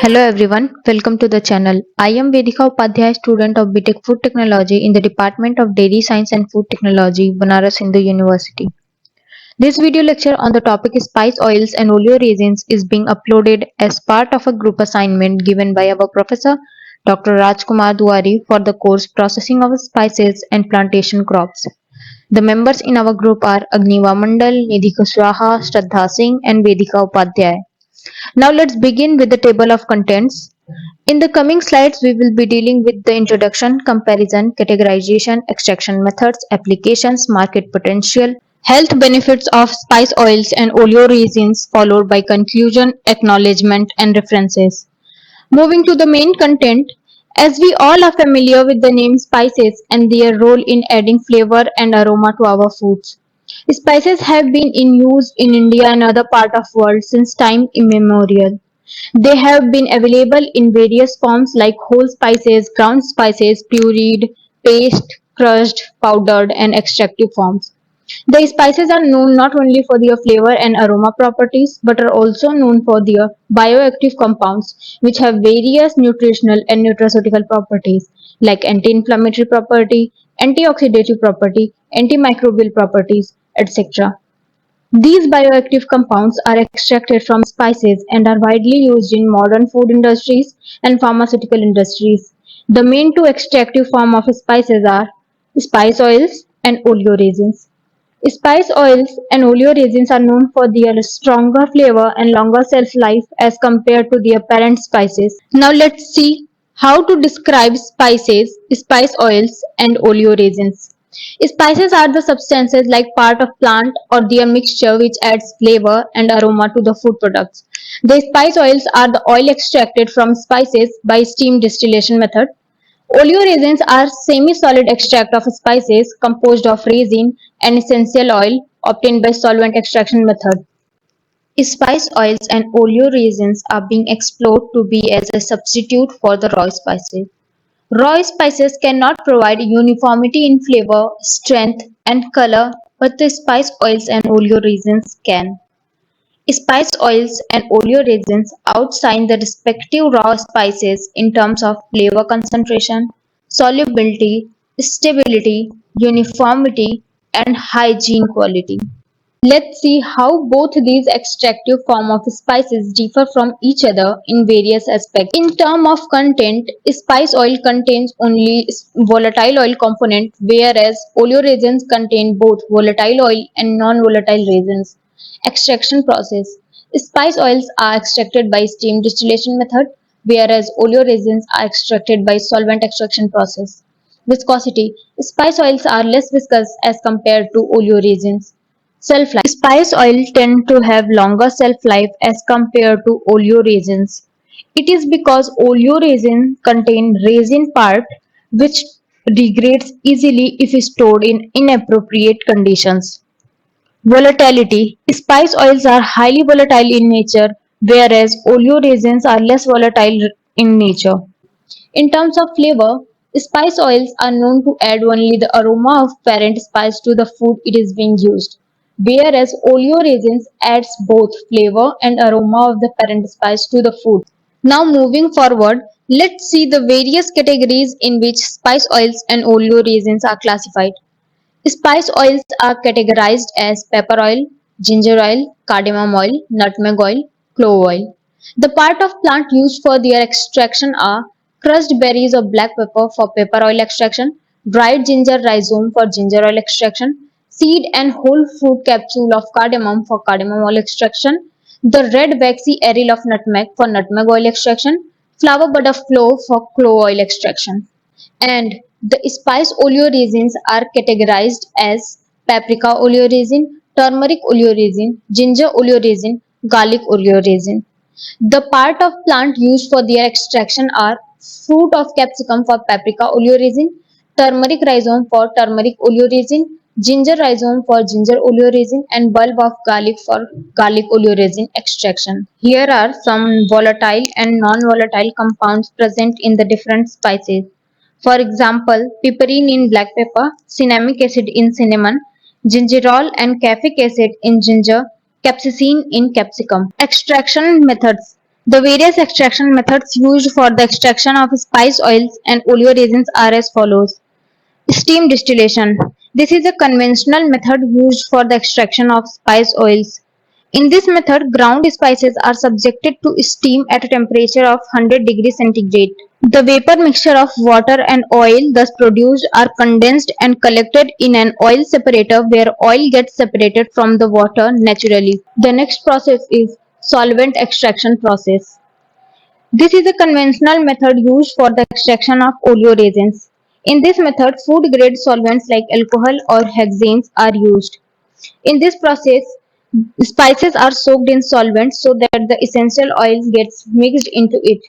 Hello everyone, welcome to the channel. I am Vedika Upadhyay, student of BTech Food Technology in the Department of Dairy Science and Food Technology, Banaras Hindu University. This video lecture on the topic Spice Oils and Oleoresins is being uploaded as part of a group assignment given by our professor Dr. Rajkumar Duari for the course Processing of Spices and Plantation Crops. The members in our group are Agniva Mandal, Nidhi Kushwaha, Shraddha Singh and Vedika Upadhyay. Now let's begin with the table of contents. In the coming slides, we will be dealing with the introduction, comparison, categorization, extraction methods, applications, market potential, health benefits of spice oils and oleoresins, followed by conclusion, acknowledgement, and references. Moving to the main content, as we all are familiar with the name spices and their role in adding flavor and aroma to our foods. Spices have been in use in India and other parts of the world since time immemorial. They have been available in various forms like whole spices, ground spices, pureed, paste, crushed, powdered, and extractive forms. The spices are known not only for their flavor and aroma properties but are also known for their bioactive compounds, which have various nutritional and nutraceutical properties like anti-inflammatory property, antioxidative property, antimicrobial properties, etc. These bioactive compounds are extracted from spices and are widely used in modern food industries and pharmaceutical industries. The main two extractive forms of spices are spice oils and oleoresins. Spice oils and oleoresins are known for their stronger flavor and longer shelf life as compared to their parent spices. Now let's see how to describe spices, spice oils and oleoresins. Spices are the substances like part of plant or their mixture which adds flavor and aroma to the food products. The spice oils are the oil extracted from spices by steam distillation method. Oleoresins are semi-solid extract of spices composed of resin and essential oil obtained by solvent extraction method. Spice oils and oleoresins are being explored to be as a substitute for the raw spices. Raw spices cannot provide uniformity in flavor, strength, and color, but the spice oils and oleoresins can. Spice oils and oleoresins outshine the respective raw spices in terms of flavor concentration, solubility, stability, uniformity, and hygiene quality. Let's see how both these extractive forms of spices differ from each other in various aspects. In terms of content, spice oil contains only volatile oil component, whereas oleoresins contain both volatile oil and non-volatile resins. Extraction process. Spice oils are extracted by steam distillation method, whereas oleoresins are extracted by solvent extraction process. Viscosity. Spice oils are less viscous as compared to oleoresins. Shelf life. Spice oil tend to have longer shelf life as compared to oleoresins. It is because oleoresin contain resin part which degrades easily if stored in inappropriate conditions. Volatility. Spice oils are highly volatile in nature, whereas oleoresins are less volatile in nature. In terms of flavor, spice oils are known to add only the aroma of parent spice to the food it is being used, whereas oleoresins adds both flavor and aroma of the parent spice to the food. Now moving forward, let's see the various categories in which spice oils and oleoresins are classified. Spice oils are categorized as pepper oil, ginger oil, cardamom oil, nutmeg oil, clove oil. The part of plant used for their extraction are crushed berries of black pepper for pepper oil extraction, dried ginger rhizome for ginger oil extraction, seed and whole fruit capsule of cardamom for cardamom oil extraction, the red waxy aril of nutmeg for nutmeg oil extraction, flower bud of clove for clove oil extraction. And the spice oleoresins are categorized as paprika oleoresin, turmeric oleoresin, ginger oleoresin, garlic oleoresin. The part of plant used for their extraction are fruit of capsicum for paprika oleoresin, turmeric rhizome for turmeric oleoresin, ginger rhizome for ginger oleoresin, and bulb of garlic for garlic oleoresin extraction. Here are some volatile and non-volatile compounds present in the different spices. For example, piperine in black pepper, cinnamic acid in cinnamon, gingerol and caffeic acid in ginger, capsaicin in capsicum. Extraction methods. The various extraction methods used for the extraction of spice oils and oleoresins are as follows. Steam distillation. This is a conventional method used for the extraction of spice oils. In this method, ground spices are subjected to steam at a temperature of 100 degrees centigrade. The vapor mixture of water and oil thus produced are condensed and collected in an oil separator where oil gets separated from the water naturally. The next process is solvent extraction process. This is a conventional method used for the extraction of oleoresins. In this method, food-grade solvents like alcohol or hexanes are used. In this process, spices are soaked in solvent so that the essential oils gets mixed into it.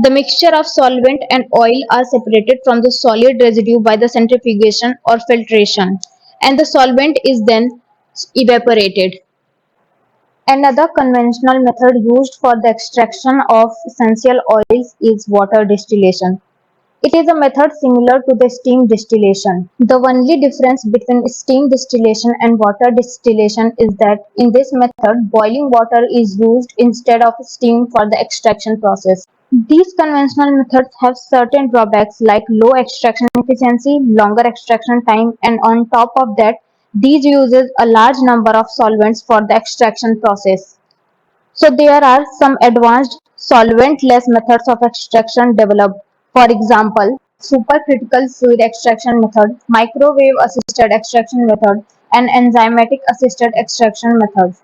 The mixture of solvent and oil are separated from the solid residue by the centrifugation or filtration, and the solvent is then evaporated. Another conventional method used for the extraction of essential oils is water distillation. It is a method similar to the steam distillation. The only difference between steam distillation and water distillation is that in this method, boiling water is used instead of steam for the extraction process. These conventional methods have certain drawbacks like low extraction efficiency, longer extraction time, and on top of that, these uses a large number of solvents for the extraction process. So there are some advanced solvent-less methods of extraction developed. For example, supercritical fluid extraction method, microwave-assisted extraction method, and enzymatic-assisted extraction methods.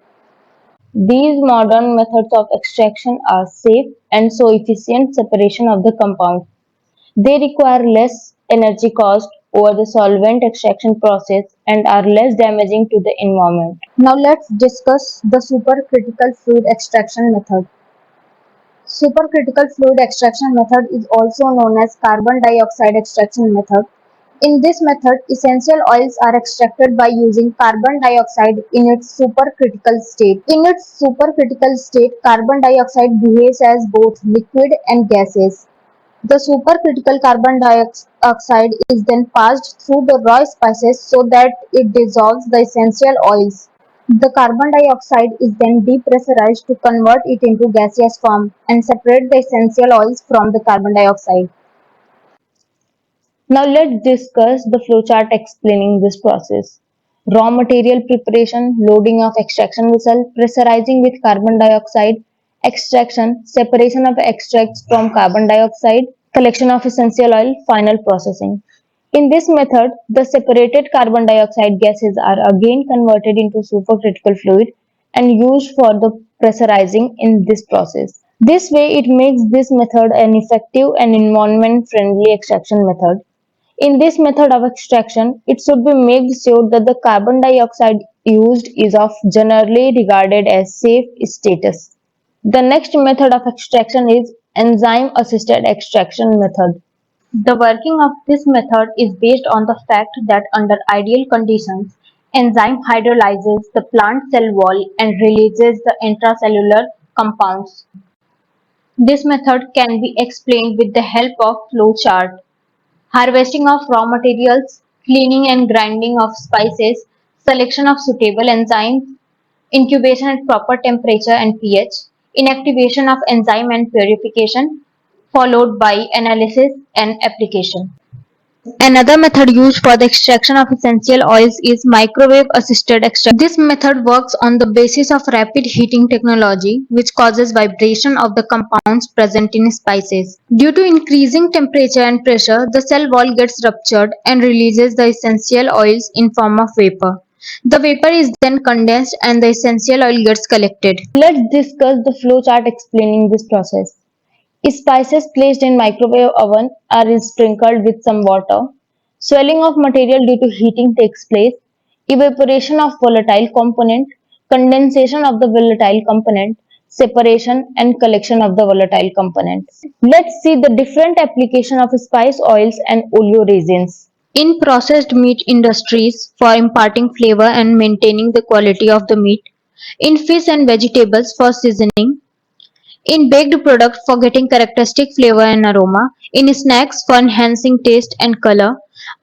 These modern methods of extraction are safe and show efficient separation of the compound. They require less energy cost over the solvent extraction process and are less damaging to the environment. Now let's discuss the supercritical fluid extraction method. Supercritical fluid extraction method is also known as carbon dioxide extraction method. In this method, essential oils are extracted by using carbon dioxide in its supercritical state. In its supercritical state, carbon dioxide behaves as both liquid and gases. The supercritical carbon dioxide is then passed through the raw spices so that it dissolves the essential oils. The carbon dioxide is then depressurized to convert it into gaseous form and separate the essential oils from the carbon dioxide. Now let's discuss the flowchart explaining this process. Raw material preparation, loading of extraction vessel, pressurizing with carbon dioxide, extraction, separation of extracts from carbon dioxide, collection of essential oil, final processing. In this method, the separated carbon dioxide gases are again converted into supercritical fluid and used for the pressurizing in this process. This way, it makes this method an effective and environment-friendly extraction method. In this method of extraction, it should be made sure that the carbon dioxide used is of generally regarded as safe status. The next method of extraction is enzyme-assisted extraction method. The working of this method is based on the fact that under ideal conditions, enzyme hydrolyzes the plant cell wall and releases the intracellular compounds. This method can be explained with the help of flow chart. Harvesting of raw materials, cleaning and grinding of spices, selection of suitable enzymes, incubation at proper temperature and pH, inactivation of enzyme and purification, followed by analysis and application. Another method used for the extraction of essential oils is microwave assisted extraction. This method works on the basis of rapid heating technology, which causes vibration of the compounds present in spices. Due to increasing temperature and pressure, the cell wall gets ruptured and releases the essential oils in form of vapor. The vapor is then condensed and the essential oil gets collected. Let's discuss the flow chart explaining this process. Spices placed in microwave oven are sprinkled with some water. Swelling of material due to heating takes place. Evaporation of volatile component, condensation of the volatile component, separation and collection of the volatile component. Let's see the different application of spice oils and oleoresins. In processed meat industries for imparting flavor and maintaining the quality of the meat, in fish and vegetables for seasoning, in baked products for getting characteristic flavor and aroma, in snacks for enhancing taste and color.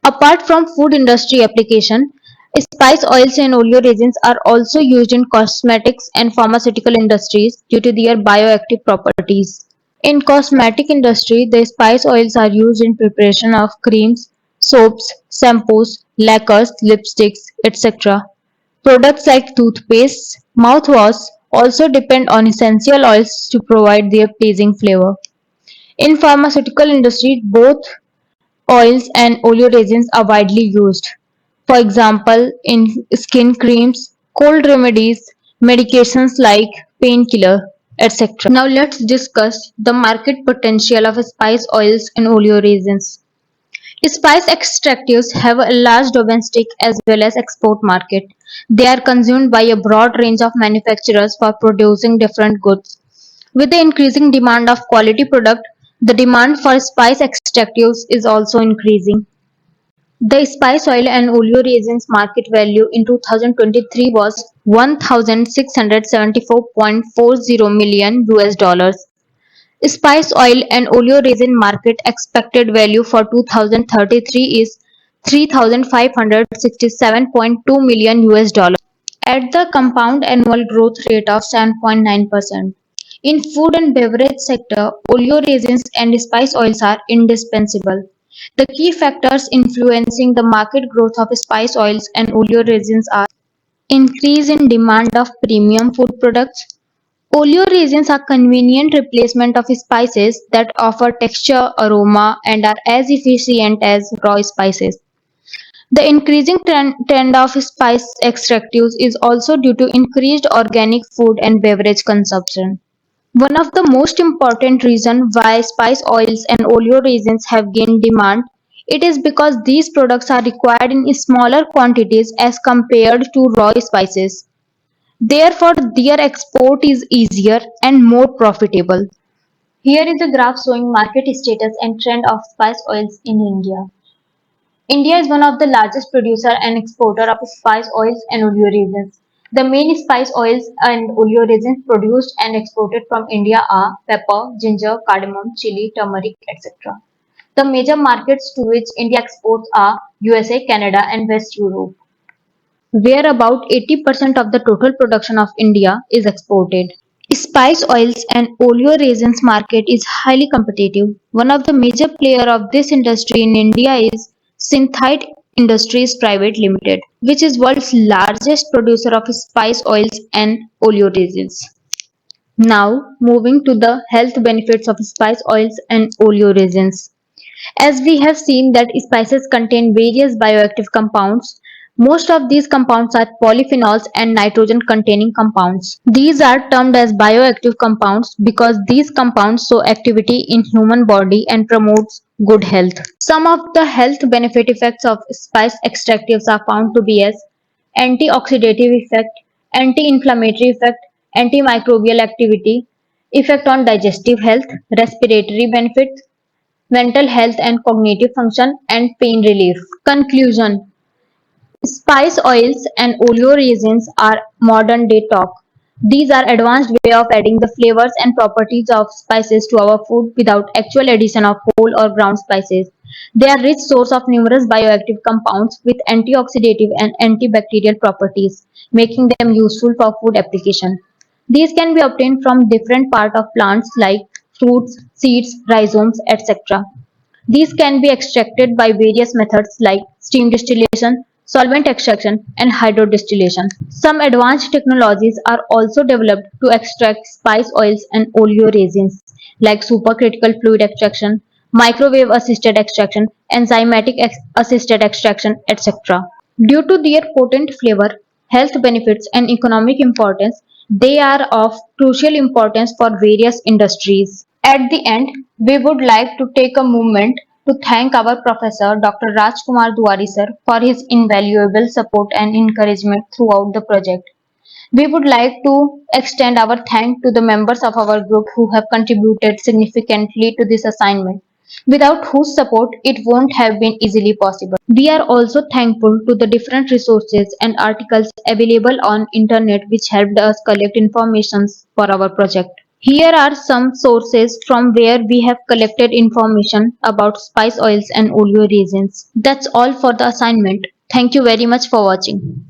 Apart from food industry application, Spice oils and oleoresins are also used in cosmetics and pharmaceutical industries due to their bioactive properties. In cosmetic industry, the spice oils are used in preparation of creams, soaps, shampoos, lacquers, lipsticks, etc. Products like toothpaste, mouthwash also depend on essential oils to provide their pleasing flavor. In pharmaceutical industry, both oils and oleoresins are widely used. For example, in skin creams, cold remedies, medications like painkiller, etc. Now let's discuss the market potential of spice oils and oleoresins. Spice extractives have a large domestic as well as export market. They are consumed by a broad range of manufacturers for producing different goods. With the increasing demand of quality product, the demand for spice extractives is also increasing. The spice oil and oleoresins market value in 2023 was $1,674.40 million. Spice oil and oleoresin market expected value for 2033 is $3,567.2 million at the compound annual growth rate of 7.9%. In food and beverage sector, oleoresins and spice oils are indispensable. The key factors influencing the market growth of spice oils and oleoresins are increase in demand of premium food products. Oleoresins are convenient replacement of spices that offer texture, aroma, and are as efficient as raw spices. The increasing trend of spice extractives is also due to increased organic food and beverage consumption. One of the most important reasons why spice oils and oleoresins have gained demand it is because these products are required in smaller quantities as compared to raw spices. Therefore, their export is easier and more profitable. Here is a graph showing market status and trend of spice oils in India. India is one of the largest producer and exporter of spice oils and oleoresins. The main spice oils and oleoresins produced and exported from India are pepper, ginger, cardamom, chili, turmeric, etc. The major markets to which India exports are USA, Canada, and West Europe, where about 80% of the total production of India is exported. Spice oils and oleoresins market is highly competitive. One of the major player of this industry in India is Synthite Industries Private Limited, which is world's largest producer of spice oils and oleoresins. Now, moving to the health benefits of spice oils and oleoresins. As we have seen that spices contain various bioactive compounds, most of these compounds are polyphenols and nitrogen containing compounds. These are termed as bioactive compounds because these compounds show activity in human body and promotes good health. Some of the health benefit effects of spice extractives are found to be as antioxidative effect, anti-inflammatory effect, antimicrobial activity, effect on digestive health, respiratory benefits, mental health and cognitive function, and pain relief. Conclusion. Spice oils and oleoresins are modern day talk. These are advanced way of adding the flavors and properties of spices to our food without actual addition of whole or ground spices. They are rich source of numerous bioactive compounds with antioxidative and antibacterial properties, making them useful for food application. These can be obtained from different part of plants like fruits, seeds, rhizomes, etc. These can be extracted by various methods like steam distillation, solvent extraction, and hydrodistillation. Some advanced technologies are also developed to extract spice oils and oleoresins, like supercritical fluid extraction, microwave assisted extraction, enzymatic assisted extraction, etc. Due to their potent flavor, health benefits, and economic importance, they are of crucial importance for various industries. At the end, we would like to take a moment to thank our professor Dr. Rajkumar Duwari sir for his invaluable support and encouragement throughout the project. We would like to extend our thanks to the members of our group who have contributed significantly to this assignment, without whose support it won't have been easily possible. We are also thankful to the different resources and articles available on internet which helped us collect information for our project. Here are some sources from where we have collected information about spice oils and oleoresins. That's all for the assignment. Thank you very much for watching.